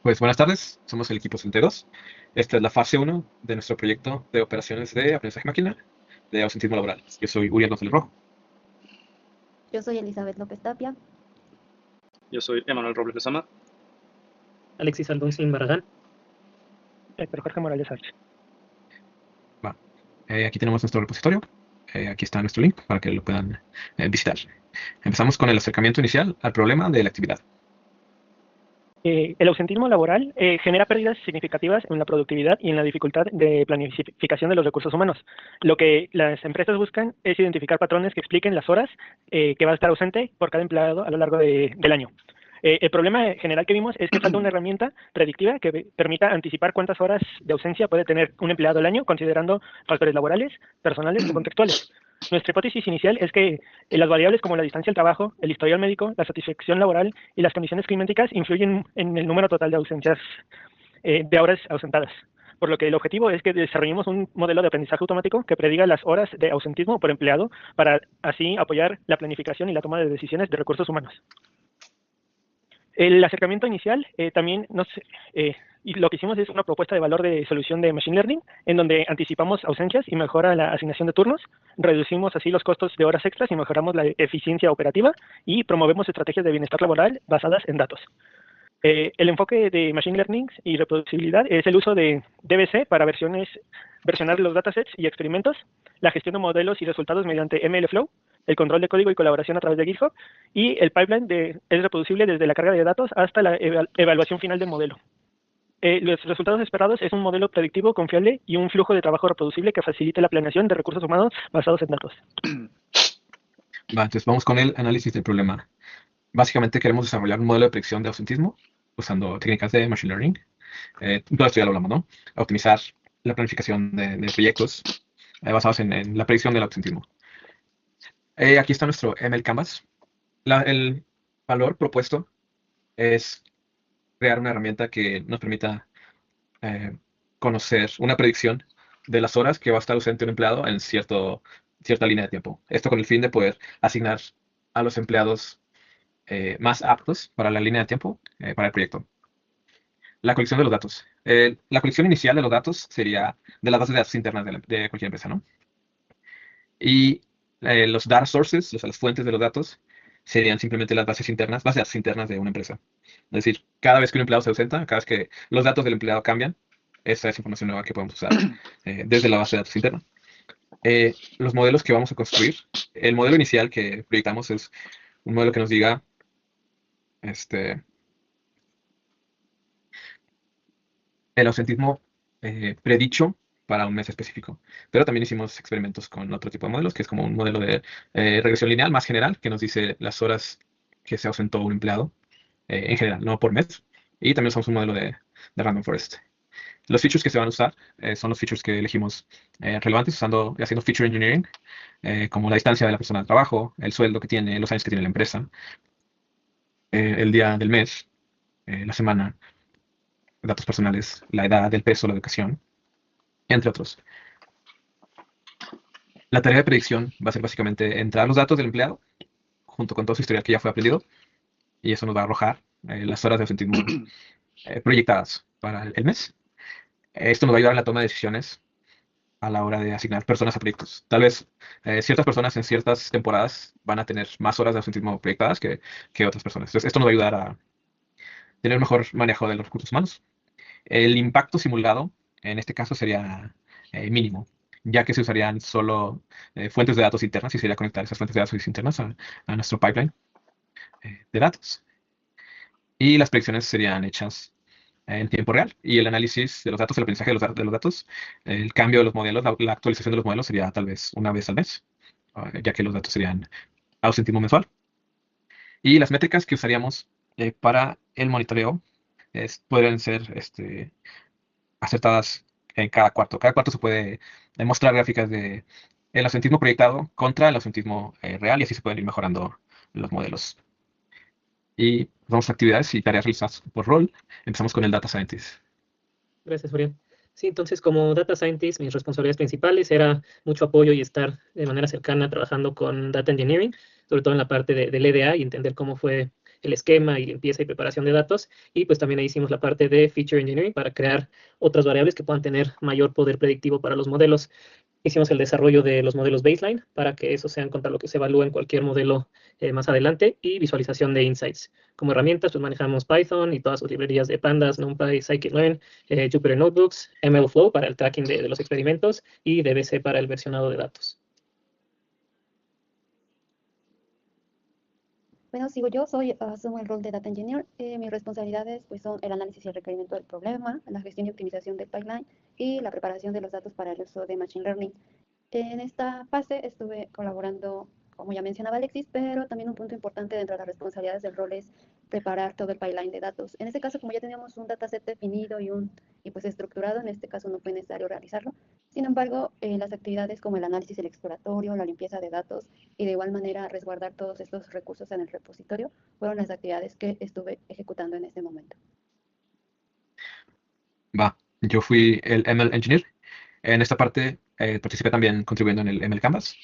Pues buenas tardes, somos el equipo 62. Esta es la fase uno de nuestro proyecto de operaciones de aprendizaje máquina de ausentismo laboral. Yo soy Uriel González Rojo. Yo soy Elizabeth López Tapia. Yo soy Emanuel Robles Lezama. Alexis Alfonsín Barragán. Héctor Jorge Morales Arch. Aquí tenemos nuestro repositorio. Aquí está nuestro link para que lo puedan visitar. Empezamos con el acercamiento inicial al problema de la actividad. El ausentismo laboral genera pérdidas significativas en la productividad y en la dificultad de planificación de los recursos humanos. Lo que las empresas buscan es identificar patrones que expliquen las horas que va a estar ausente por cada empleado a lo largo del año. El problema general que vimos es que falta una herramienta predictiva que permita anticipar cuántas horas de ausencia puede tener un empleado al año, considerando factores laborales, personales o contextuales. Nuestra hipótesis inicial es que las variables como la distancia al trabajo, el historial médico, la satisfacción laboral y las condiciones climáticas influyen en el número total de ausencias, de horas ausentadas. Por lo que el objetivo es que desarrollemos un modelo de aprendizaje automático que prediga las horas de ausentismo por empleado para así apoyar la planificación y la toma de decisiones de recursos humanos. El acercamiento inicial también y lo que hicimos es una propuesta de valor de solución de Machine Learning, en donde anticipamos ausencias y mejora la asignación de turnos, reducimos así los costos de horas extras y mejoramos la eficiencia operativa y promovemos estrategias de bienestar laboral basadas en datos. El enfoque de Machine Learning y reproducibilidad es el uso de DBC para versionar los datasets y experimentos, la gestión de modelos y resultados mediante MLflow, el control de código y colaboración a través de GitHub, y el pipeline es reproducible desde la carga de datos hasta la evaluación final del modelo. Los resultados esperados es un modelo predictivo, confiable y un flujo de trabajo reproducible que facilite la planeación de recursos humanos basados en datos. Entonces vamos con el análisis del problema. Básicamente queremos desarrollar un modelo de predicción de ausentismo usando técnicas de Machine Learning. Todo esto ya lo hablamos, ¿no? Optimizar la planificación de proyectos basados en la predicción del ausentismo. Aquí está nuestro ML Canvas. El valor propuesto es crear una herramienta que nos permita conocer una predicción de las horas que va a estar ausente un empleado en cierta línea de tiempo. Esto con el fin de poder asignar a los empleados más aptos para la línea de tiempo para el proyecto. La colección de los datos. La colección inicial de los datos sería de las bases de datos internas de cualquier empresa, ¿no? Y los data sources, o sea, las fuentes de los datos, serían simplemente las bases de datos internas de una empresa. Es decir, cada vez que un empleado se ausenta, cada vez que los datos del empleado cambian, esa es información nueva que podemos usar desde la base de datos interna. Los modelos que vamos a construir, el modelo inicial que proyectamos es un modelo que nos diga el ausentismo predicho para un mes específico. Pero también hicimos experimentos con otro tipo de modelos, que es como un modelo de regresión lineal más general, que nos dice las horas que se ausentó un empleado en general, no por mes. Y también usamos un modelo de Random Forest. Los features que se van a usar son los features que elegimos relevantes, haciendo feature engineering, como la distancia de la persona de trabajo, el sueldo que tiene, los años que tiene la empresa, el día del mes, la semana, datos personales, la edad, el peso, la educación, entre otros. La tarea de predicción va a ser básicamente entrar los datos del empleado junto con todo su historial que ya fue aprendido, y eso nos va a arrojar las horas de ausentismo proyectadas para el mes. Esto nos va a ayudar en la toma de decisiones a la hora de asignar personas a proyectos. Tal vez ciertas personas en ciertas temporadas van a tener más horas de ausentismo proyectadas que otras personas. Entonces, esto nos va a ayudar a tener mejor manejo de los recursos humanos. El impacto simulado, en este caso, sería mínimo, ya que se usarían solo fuentes de datos internas y sería conectar esas fuentes de datos internas a nuestro pipeline de datos. Y las predicciones serían hechas en tiempo real, y el análisis de los datos, el aprendizaje de los datos, el cambio de los modelos, la actualización de los modelos sería tal vez una vez al mes, ya que los datos serían ausentismo mensual. Y las métricas que usaríamos para el monitoreo podrían ser acertadas en cada cuarto. Cada cuarto se puede mostrar gráficas de el ausentismo proyectado contra el ausentismo real, y así se pueden ir mejorando los modelos. Y vamos a actividades y tareas realizadas por rol. Empezamos con el Data Scientist. Gracias, Uriel. Sí, entonces como Data Scientist, mis responsabilidades principales era mucho apoyo y estar de manera cercana trabajando con Data Engineering, sobre todo en la parte del EDA y entender cómo fue el esquema y limpieza y preparación de datos. Y pues también ahí hicimos la parte de feature engineering para crear otras variables que puedan tener mayor poder predictivo para los modelos. Hicimos el desarrollo de los modelos baseline para que esos sean contra lo que se evalúa en cualquier modelo más adelante, y visualización de insights. Como herramientas, pues manejamos Python y todas sus librerías de Pandas, NumPy, Scikit-learn, Jupyter Notebooks, MLflow para el tracking de los experimentos y DBC para el versionado de datos. Bueno, sigo yo, asumo el rol de Data Engineer. Mis responsabilidades pues, son el análisis y el requerimiento del problema, la gestión y optimización del pipeline y la preparación de los datos para el uso de Machine Learning. En esta fase estuve colaborando, como ya mencionaba Alexis, pero también un punto importante dentro de las responsabilidades del rol es preparar todo el pipeline de datos. En este caso, como ya teníamos un dataset definido y pues estructurado, en este caso no fue necesario realizarlo. Sin embargo, las actividades como el análisis, el exploratorio, la limpieza de datos y de igual manera resguardar todos estos recursos en el repositorio fueron las actividades que estuve ejecutando en este momento. Va, yo fui el ML Engineer. En esta parte participé también contribuyendo en el ML Canvas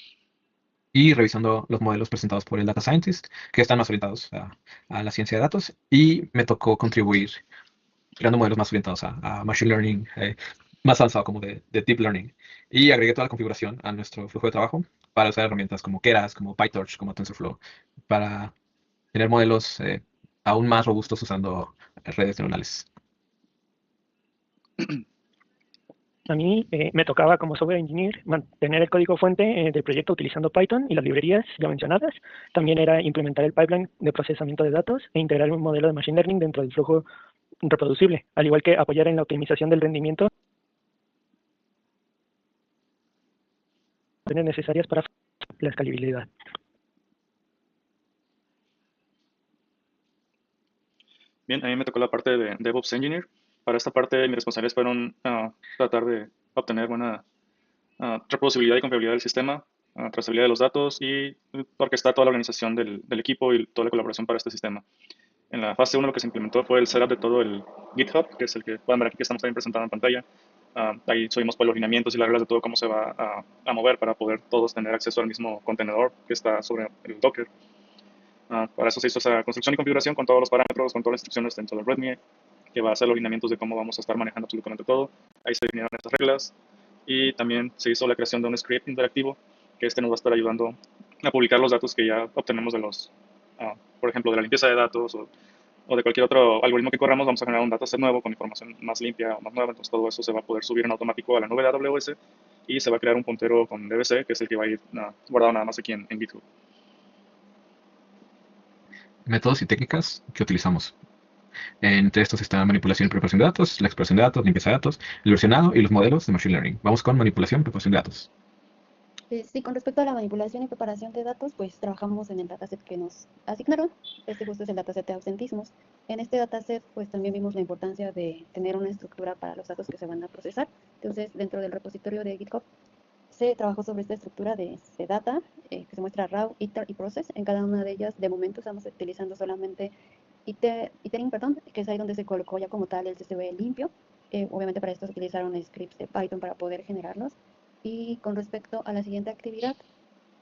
y revisando los modelos presentados por el Data Scientist, que están más orientados a la ciencia de datos, y me tocó contribuir creando modelos más orientados a Machine Learning, más avanzado como de Deep Learning. Y agregué toda la configuración a nuestro flujo de trabajo para usar herramientas como Keras, como PyTorch, como TensorFlow, para tener modelos aún más robustos usando redes neuronales. A mí me tocaba como software engineer mantener el código fuente del proyecto utilizando Python y las librerías ya mencionadas. También era implementar el pipeline de procesamiento de datos e integrar un modelo de Machine Learning dentro del flujo reproducible, al igual que apoyar en la optimización del rendimiento necesarias para la escalabilidad. Bien, a mí me tocó la parte de DevOps Engineer. Para esta parte, mis responsabilidades fueron tratar de obtener buena reproducibilidad y confiabilidad del sistema, trazabilidad de los datos y orquestar toda la organización del equipo y toda la colaboración para este sistema. En la fase 1 lo que se implementó fue el setup de todo el GitHub, que es el que pueden ver aquí que estamos también presentando en pantalla. Ahí subimos pues, los lineamientos y las reglas de todo cómo se va a mover para poder todos tener acceso al mismo contenedor que está sobre el Docker. Para eso se hizo esa construcción y configuración con todos los parámetros, con todas las instrucciones dentro del README, que va a hacer los lineamientos de cómo vamos a estar manejando absolutamente todo. Ahí se definieron estas reglas y también se hizo la creación de un script interactivo que nos va a estar ayudando a publicar los datos que ya obtenemos de por ejemplo, de la limpieza de datos o de cualquier otro algoritmo que corramos. Vamos a generar un dataset nuevo con información más limpia o más nueva, entonces todo eso se va a poder subir en automático a la nube de AWS y se va a crear un puntero con DBC, que es el que va a ir guardado nada más aquí en GitHub. Métodos y técnicas que utilizamos. Entre estos están manipulación y preparación de datos, la exploración de datos, limpieza de datos, el versionado y los modelos de Machine Learning. Vamos con manipulación y preparación de datos. Sí, con respecto a la manipulación y preparación de datos, pues trabajamos en el dataset que nos asignaron. Este justo es el dataset de ausentismos. En este dataset, pues también vimos la importancia de tener una estructura para los datos que se van a procesar. Entonces, dentro del repositorio de GitHub, se trabajó sobre esta estructura de data, que se muestra raw, iter y process. En cada una de ellas, de momento, estamos utilizando solamente itering, que es ahí donde se colocó ya como tal el CSV limpio. Obviamente para esto se utilizaron scripts de Python para poder generarlos. Y con respecto a la siguiente actividad,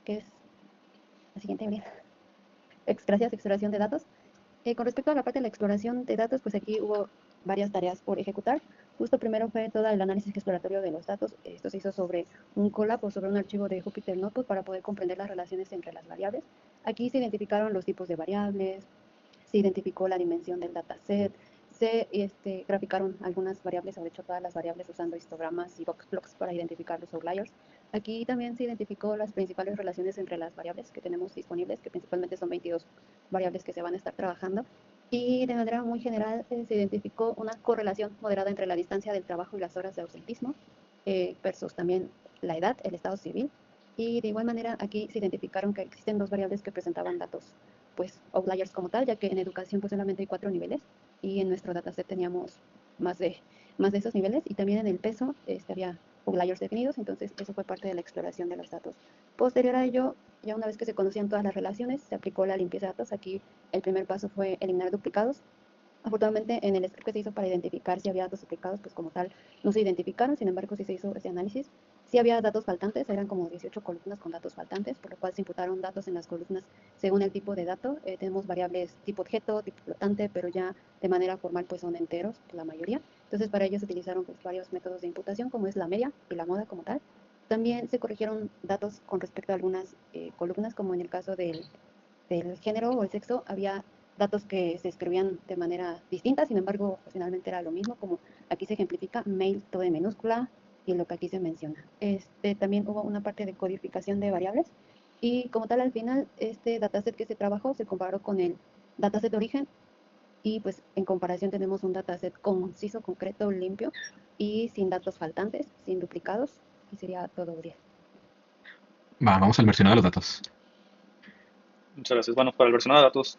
que es la siguiente, gracias, exploración de datos. Con respecto a la parte de la exploración de datos, pues aquí hubo varias tareas por ejecutar. Justo primero fue todo el análisis exploratorio de los datos. Esto se hizo sobre un collab o sobre un archivo de Jupyter Notebook para poder comprender las relaciones entre las variables. Aquí se identificaron los tipos de variables, se identificó la dimensión del dataset, se graficaron algunas variables, o de hecho todas las variables usando histogramas y box para identificar los outliers. Aquí también se identificó las principales relaciones entre las variables que tenemos disponibles, que principalmente son 22 variables que se van a estar trabajando. Y de manera muy general se identificó una correlación moderada entre la distancia del trabajo y las horas de ausentismo, versus también la edad, el estado civil. Y de igual manera aquí se identificaron que existen dos variables que presentaban datos pues outliers como tal, ya que en educación pues solamente hay 4 niveles y en nuestro dataset teníamos más de esos niveles, y también en el peso había outliers definidos. Entonces eso fue parte de la exploración de los datos. Posterior a ello, ya una vez que se conocían todas las relaciones, se aplicó la limpieza de datos. Aquí el primer paso fue eliminar duplicados. Afortunadamente, en el script que se hizo para identificar si había datos duplicados, pues como tal no se identificaron. Sin embargo, sí se hizo ese análisis, Sí había datos faltantes, eran como 18 columnas con datos faltantes, por lo cual se imputaron datos en las columnas según el tipo de dato. Tenemos variables tipo objeto, tipo flotante, pero ya de manera formal pues son enteros, la mayoría. Entonces para ello se utilizaron pues varios métodos de imputación, como es la media y la moda como tal. También se corrigieron datos con respecto a algunas columnas, como en el caso del género o el sexo, había datos que se escribían de manera distinta, sin embargo, pues, finalmente era lo mismo, como aquí se ejemplifica, male todo en minúscula, y lo que aquí se menciona. También hubo una parte de codificación de variables, y como tal, al final, este dataset que se trabajó se comparó con el dataset de origen, y pues en comparación tenemos un dataset conciso, concreto, limpio, y sin datos faltantes, sin duplicados, y sería todo bien. Vamos al versionado de los datos. Muchas gracias. Bueno, para el versionado de datos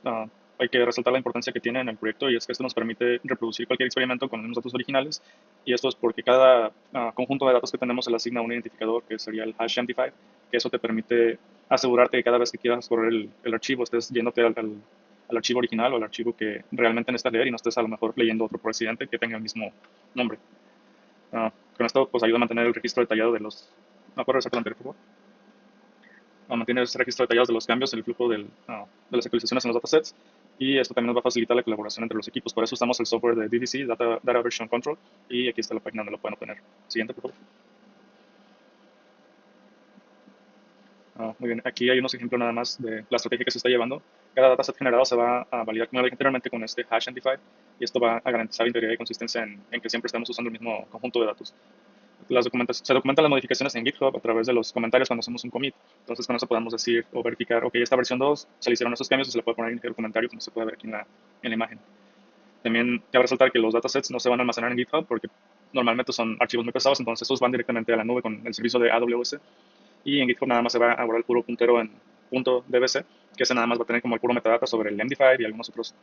hay que resaltar la importancia que tiene en el proyecto y es que esto nos permite reproducir cualquier experimento con los mismos datos originales y esto es porque cada conjunto de datos que tenemos se le asigna un identificador que sería el hash MD5, que eso te permite asegurarte que cada vez que quieras correr el archivo estés yéndote al archivo original o al archivo que realmente necesitas leer y no estés a lo mejor leyendo otro por accidente que tenga el mismo nombre. Con esto pues ayuda a mantener el registro detallado de los... ¿puedes resaltar por favor? Mantiene ese registro detallado de los cambios en el flujo de las actualizaciones en los datasets y esto también nos va a facilitar la colaboración entre los equipos. Por eso usamos el software de DVC, Data Version Control, y aquí está la página donde lo pueden obtener. Siguiente, por favor. Muy bien, aquí hay unos ejemplos nada más de la estrategia que se está llevando. Cada dataset generado se va a validar, como dije anteriormente, con este hash MD5 y esto va a garantizar integridad y consistencia en que siempre estemos usando el mismo conjunto de datos. Se documentan las modificaciones en GitHub a través de los comentarios cuando hacemos un commit. Entonces, con eso podemos decir o verificar, ok, esta versión 2 se le hicieron estos cambios y se le puede poner en el comentario, como se puede ver aquí en la imagen. También cabe resaltar que los datasets no se van a almacenar en GitHub porque normalmente son archivos muy pesados, entonces esos van directamente a la nube con el servicio de AWS. Y en GitHub nada más se va a guardar el puro puntero en .dbc, que ese nada más va a tener como el puro metadata sobre el MD5 y algunos otros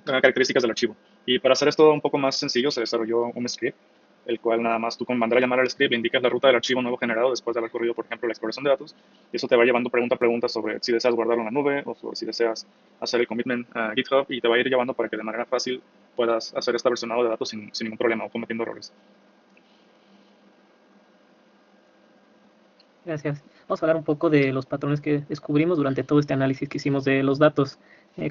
características del archivo. Y para hacer esto un poco más sencillo, se desarrolló un script el cual nada más tú con mandar a llamar al script le indicas la ruta del archivo nuevo generado después de haber corrido, por ejemplo, la exploración de datos, y eso te va llevando pregunta a pregunta sobre si deseas guardarlo en la nube o sobre si deseas hacer el commitment a GitHub, y te va a ir llevando para que de manera fácil puedas hacer este versionado de datos sin ningún problema o cometiendo errores. Gracias. Vamos a hablar un poco de los patrones que descubrimos durante todo este análisis que hicimos de los datos.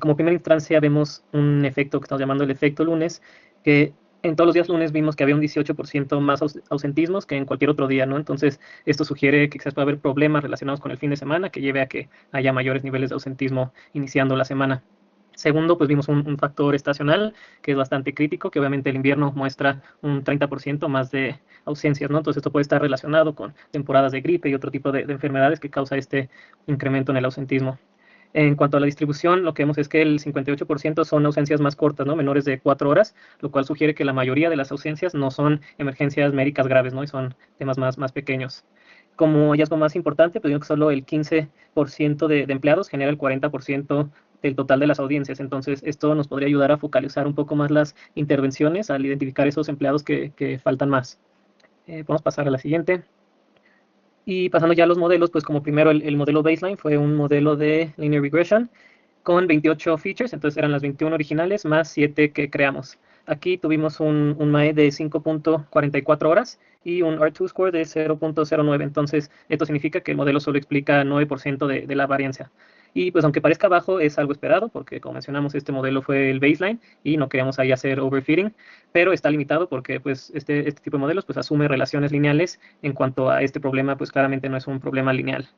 Como primera instancia vemos un efecto que estamos llamando el efecto lunes, que en todos los días lunes vimos que había un 18% más ausentismos que en cualquier otro día, ¿no? Entonces, esto sugiere que quizás puede haber problemas relacionados con el fin de semana que lleve a que haya mayores niveles de ausentismo iniciando la semana. Segundo, pues vimos un factor estacional que es bastante crítico, que obviamente el invierno muestra un 30% más de ausencias, ¿no? Entonces esto puede estar relacionado con temporadas de gripe y otro tipo de enfermedades que causa este incremento en el ausentismo. En cuanto a la distribución, lo que vemos es que el 58% son ausencias más cortas, ¿no? Menores de 4 horas, lo cual sugiere que la mayoría de las ausencias no son emergencias médicas graves, ¿no? Y son temas más pequeños. Como hallazgo más importante, pues vimos que solo el 15% de empleados genera el 40% del total de las audiencias. Entonces, esto nos podría ayudar a focalizar un poco más las intervenciones al identificar esos empleados que faltan más. Podemos pasar a la siguiente. Y pasando ya a los modelos, pues como primero el modelo baseline fue un modelo de linear regression con 28 features, entonces eran las 21 originales más 7 que creamos. Aquí tuvimos un MAE de 5.44 horas y un R2 score de 0.09, entonces esto significa que el modelo solo explica 9% de la varianza. Y pues aunque parezca bajo, es algo esperado, porque como mencionamos, este modelo fue el baseline y no queríamos ahí hacer overfitting, pero está limitado porque pues este tipo de modelos pues asume relaciones lineales. En cuanto a este problema, pues claramente no es un problema lineal.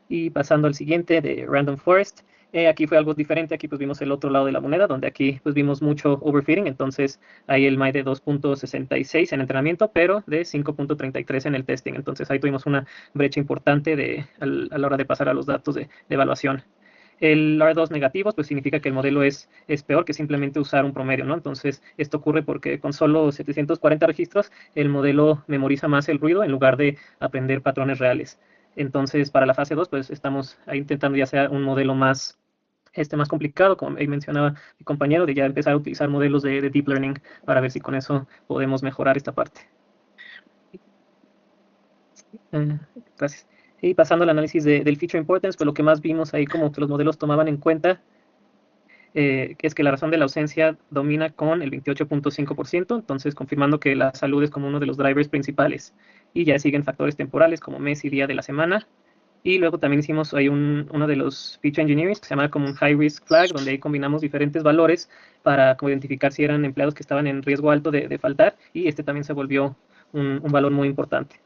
Y pasando al siguiente de Random Forest, aquí fue algo diferente. Aquí pues vimos el otro lado de la moneda, donde aquí pues vimos mucho overfitting. Entonces hay el MAE de 2.66 en entrenamiento, pero de 5.33 en el testing. Entonces ahí tuvimos una brecha importante a la hora de pasar a los datos de evaluación. El R2 negativos, pues significa que el modelo es peor que simplemente usar un promedio, ¿no? Entonces, esto ocurre porque con solo 740 registros, el modelo memoriza más el ruido en lugar de aprender patrones reales. Entonces, para la fase 2, pues estamos ahí intentando ya sea un modelo más complicado, como ahí mencionaba mi compañero, de ya empezar a utilizar modelos de Deep Learning para ver si con eso podemos mejorar esta parte. Gracias. Y pasando al análisis del Feature Importance, pues lo que más vimos ahí como que los modelos tomaban en cuenta es que la razón de la ausencia domina con el 28.5%, entonces confirmando que la salud es como uno de los drivers principales. y ya siguen factores temporales como mes y día de la semana. Y luego también hicimos ahí uno de los feature engineering que se llama como un high risk flag, donde ahí combinamos diferentes valores para como identificar si eran empleados que estaban en riesgo alto de faltar, y este también se volvió un valor muy importante.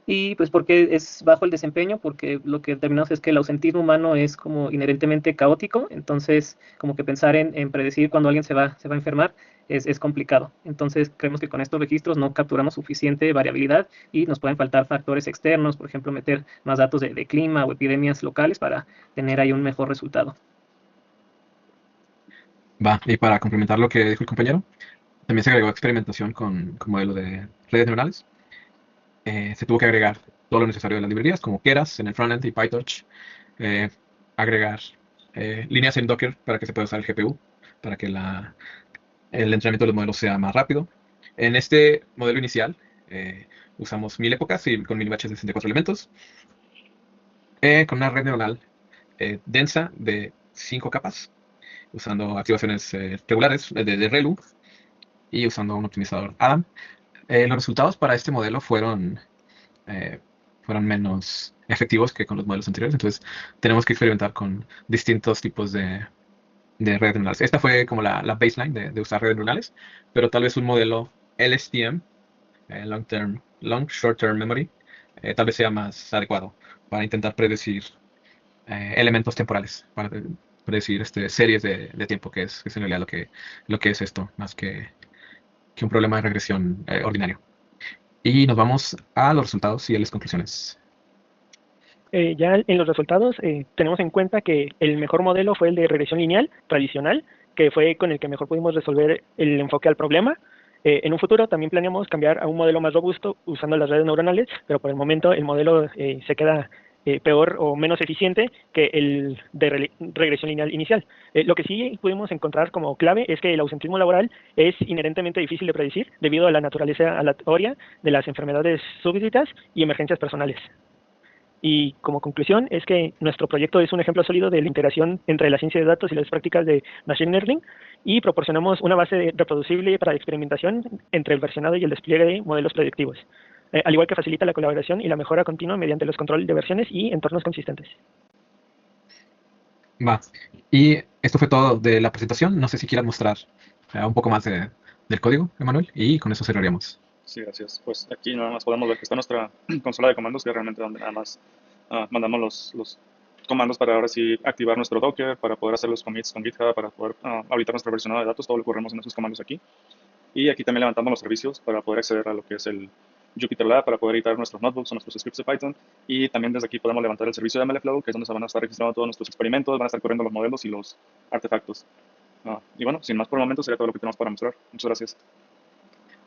Y pues porque es bajo el desempeño, porque lo que determinamos es que el ausentismo humano es como inherentemente caótico, entonces como que pensar en predecir cuándo alguien se va a enfermar es complicado. Entonces creemos que con estos registros no capturamos suficiente variabilidad y nos pueden faltar factores externos, por ejemplo, meter más datos de clima o epidemias locales para tener ahí un mejor resultado. Va, y para complementar lo que dijo el compañero, también se agregó experimentación con modelo de redes neuronales. Se tuvo que agregar todo lo necesario de las librerías, como Keras en el frontend y PyTorch. eh, Agregar líneas en Docker para que se pueda usar el GPU, para que el entrenamiento de los modelos sea más rápido. En este modelo inicial usamos 1000 épocas y con 1000 batches de 64 elementos, con una red neuronal densa de 5 capas, usando activaciones regulares de ReLU y usando un optimizador Adam. Los resultados para este modelo eh, fueron menos efectivos que con los modelos anteriores, entonces tenemos que experimentar con distintos tipos de redes neuronales. Esta fue como la baseline de usar redes neuronales, pero tal vez un modelo LSTM, Long Short Term Memory, tal vez sea más adecuado para intentar predecir elementos temporales, para predecir series de tiempo, que es en realidad lo que es esto, más que un problema de regresión ordinario. Y nos vamos a los resultados y a las conclusiones. Ya en los resultados tenemos en cuenta que el mejor modelo fue el de regresión lineal tradicional, que fue con el que mejor pudimos resolver el enfoque al problema. En un futuro también planeamos cambiar a un modelo más robusto usando las redes neuronales, pero por el momento el modelo se queda peor o menos eficiente que el de regresión lineal inicial. Lo que sí pudimos encontrar como clave es que el ausentismo laboral es inherentemente difícil de predecir debido a la naturaleza aleatoria de las enfermedades súbitas y emergencias personales. Y como conclusión es que nuestro proyecto es un ejemplo sólido de la integración entre la ciencia de datos y las prácticas de Machine Learning, y proporcionamos una base reproducible para la experimentación entre el versionado y el despliegue de modelos predictivos, al igual que facilita la colaboración y la mejora continua mediante los controles de versiones y entornos consistentes. Va. Y esto fue todo de la presentación. No sé si quieras mostrar un poco más del código, Emanuel, y con eso cerraríamos. Sí, gracias. Pues aquí nada más podemos ver que está nuestra consola de comandos, que es realmente donde nada más mandamos los comandos para ahora sí activar nuestro Docker, para poder hacer los commits con GitHub, para poder habilitar nuestra versionado de datos, todo lo corremos en esos comandos aquí. Y aquí también levantamos los servicios para poder acceder a lo que es el Jupyter Lab, para poder editar nuestros notebooks o nuestros scripts de Python. Y también desde aquí podemos levantar el servicio de MLflow, que es donde se van a estar registrando todos nuestros experimentos, van a estar corriendo los modelos y los artefactos. Y bueno, sin más por el momento sería todo lo que tenemos para mostrar. Muchas gracias.